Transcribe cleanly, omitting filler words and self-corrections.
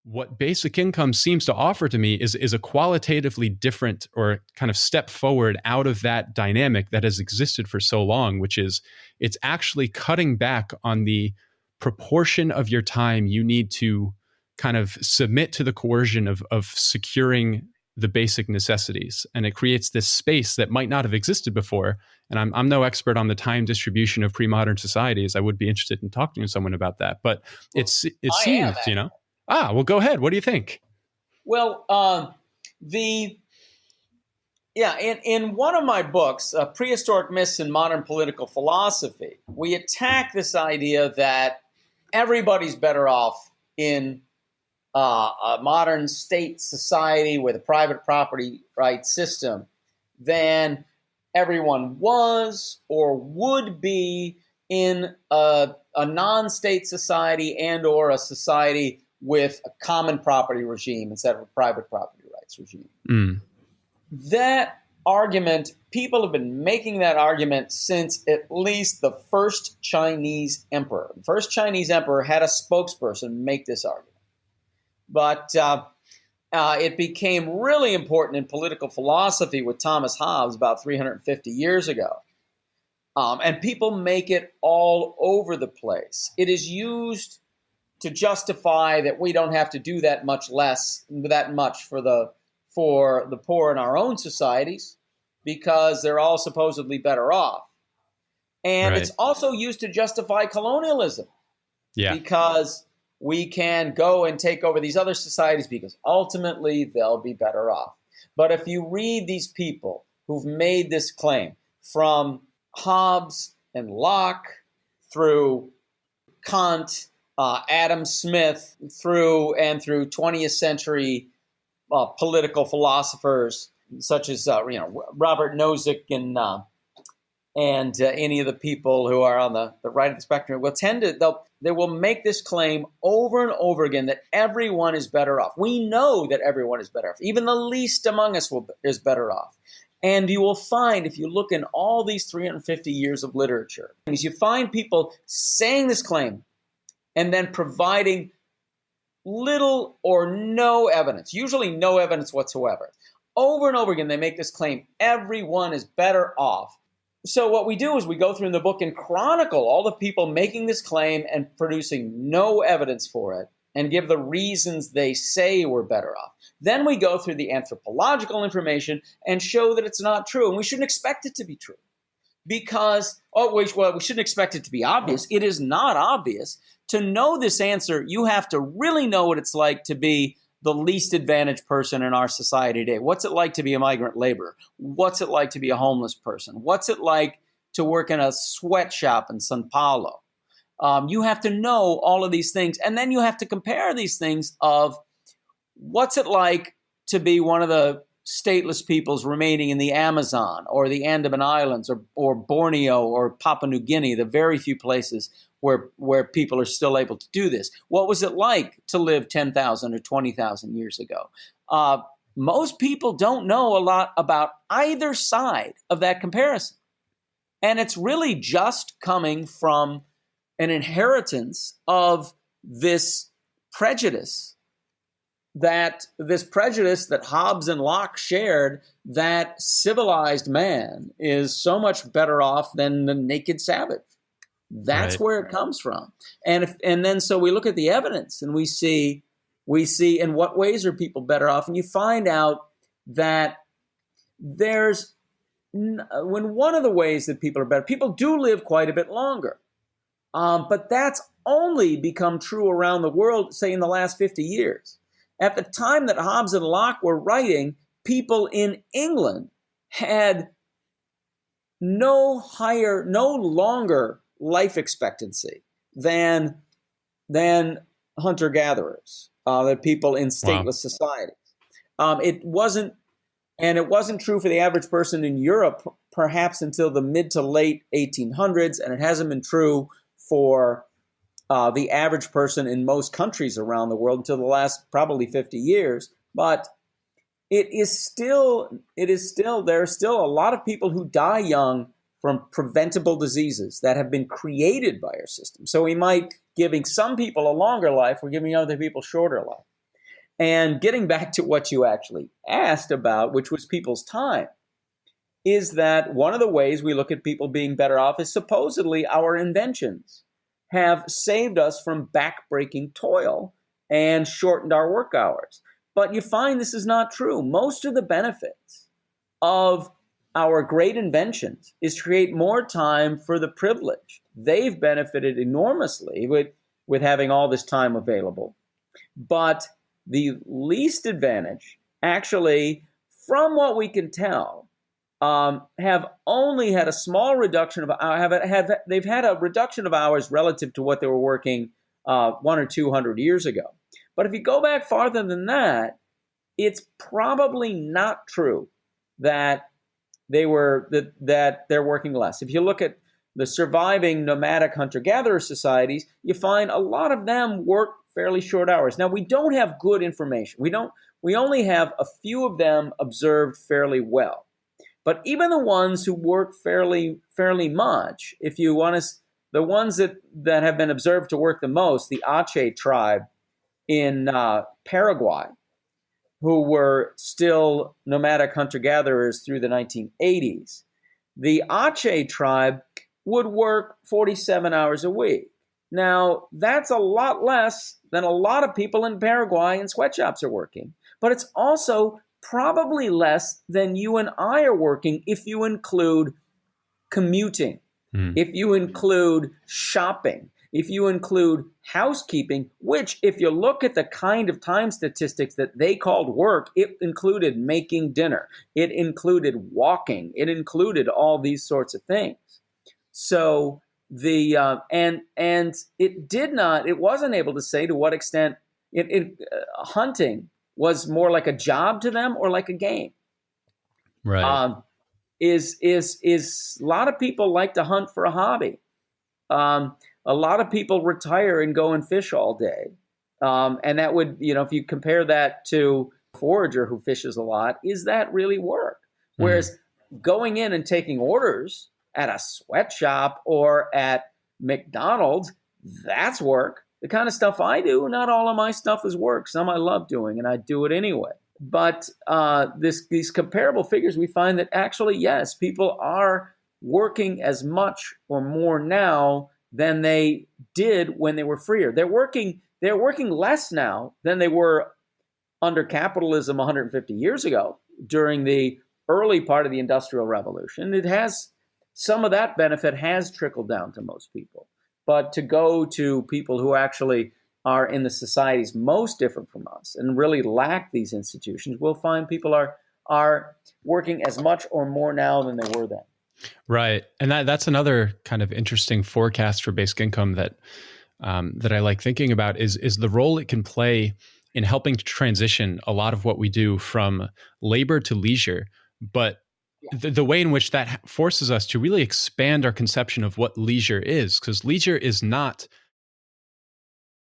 what basic income seems to offer to me is a qualitatively different or kind of step forward out of that dynamic that has existed for so long, which is it's actually cutting back on the proportion of your time you need to kind of submit to the coercion of securing the basic necessities. And it creates this space that might not have existed before. And I'm no expert on the time distribution of pre-modern societies. I would be interested in talking to someone about that. But it seems, you know. Well, go ahead. What do you think? Well, in one of my books, Prehistoric Myths in Modern Political Philosophy, we attack this idea that everybody's better off in a modern state society with a private property rights system than everyone was or would be in a non-state society and or a society with a common property regime instead of a private property rights regime. That argument, people have been making that argument since at least the first Chinese emperor. The first Chinese emperor had a spokesperson make this argument. But it became really important in political philosophy with Thomas Hobbes about 350 years ago. And people make it all over the place. It is used to justify that we don't have to do that much for the poor in our own societies because they're all supposedly better off. And It's also used to justify colonialism because we can go and take over these other societies because ultimately they'll be better off. But if you read these people who've made this claim from Hobbes and Locke through Kant, Adam Smith, through 20th century political philosophers such as Robert Nozick and any of the people who are on the right of the spectrum they will make this claim over and over again that everyone is better off. We know that everyone is better off. Even the least among us is better off. And you will find, if you look in all these 350 years of literature, you find people saying this claim and then providing little or no evidence, usually no evidence whatsoever. Over and over again, they make this claim, everyone is better off. So what we do is we go through in the book and chronicle all the people making this claim and producing no evidence for it and give the reasons they say we're better off. Then we go through the anthropological information and show that it's not true. And we shouldn't expect it to be true because, we shouldn't expect it to be obvious. It is not obvious. To know this answer, you have to really know what it's like to be the least advantaged person in our society today. What's it like to be a migrant laborer? What's it like to be a homeless person? What's it like to work in a sweatshop in Sao Paulo? You have to know all of these things. And then you have to compare these things of what's it like to be one of the stateless peoples remaining in the Amazon or the Andaman Islands or Borneo or Papua New Guinea, the very few places where people are still able to do this. What was it like to live 10,000 or 20,000 years ago? Most people don't know a lot about either side of that comparison. And it's really just coming from an inheritance of this prejudice that Hobbes and Locke shared, that civilized man is so much better off than the naked savage. That's where it comes from. And then so we look at the evidence and we see in what ways are people better off. And you find out that when one of the ways that people are better, people do live quite a bit longer. But that's only become true around the world, say in the last 50 years. At the time that Hobbes and Locke were writing, people in England had no longer life expectancy than hunter-gatherers, the people in stateless societies. It wasn't true for the average person in Europe, perhaps until the mid to late 1800s, and it hasn't been true for the average person in most countries around the world until the last probably 50 years. But there are still a lot of people who die young from preventable diseases that have been created by our system. So we might giving some people a longer life, we're giving other people shorter life. And getting back to what you actually asked about, which was people's time, is that one of the ways we look at people being better off is supposedly our inventions have saved us from backbreaking toil and shortened our work hours. But you find this is not true. Most of the benefits of our great inventions is to create more time for the privileged. They've benefited enormously with having all this time available. But the least advantage, actually, from what we can tell, have only had a small reduction of they've had a reduction of hours relative to what they were working 100 or 200 years ago. But if you go back farther than that, it's probably not true that they're working less. If you look at the surviving nomadic hunter-gatherer societies, you find a lot of them work fairly short hours. Now, we don't have good information. We only have a few of them observed fairly well. But even the ones who work fairly much, if you want to, the ones that have been observed to work the most, the Ache tribe in Paraguay, who were still nomadic hunter-gatherers through the 1980s, the Ache tribe would work 47 hours a week. Now, that's a lot less than a lot of people in Paraguay in sweatshops are working. But it's also probably less than you and I are working if you include commuting, if you include shopping, if you include housekeeping, which if you look at the kind of time statistics that they called work, it included making dinner, it included walking, it included all these sorts of things. So and it wasn't able to say to what extent hunting was more like a job to them or like a game. Right. Is a lot of people like to hunt for a hobby. A lot of people retire and go and fish all day. And that would, if you compare that to a forager who fishes a lot, is that really work? Whereas going in and taking orders at a sweatshop or at McDonald's, that's work. The kind of stuff I do, not all of my stuff is work. Some I love doing, and I do it anyway. But these comparable figures, we find that actually, yes, people are working as much or more now than they did when they were freer. They're working less now than they were under capitalism 150 years ago during the early part of the Industrial Revolution. Some of that benefit has trickled down to most people. But to go to people who actually are in the societies most different from us and really lack these institutions, we'll find people are working as much or more now than they were then. Right. And that's another kind of interesting forecast for basic income that I like thinking about is the role it can play in helping to transition a lot of what we do from labor to leisure. But the way in which that forces us to really expand our conception of what leisure is, because leisure is not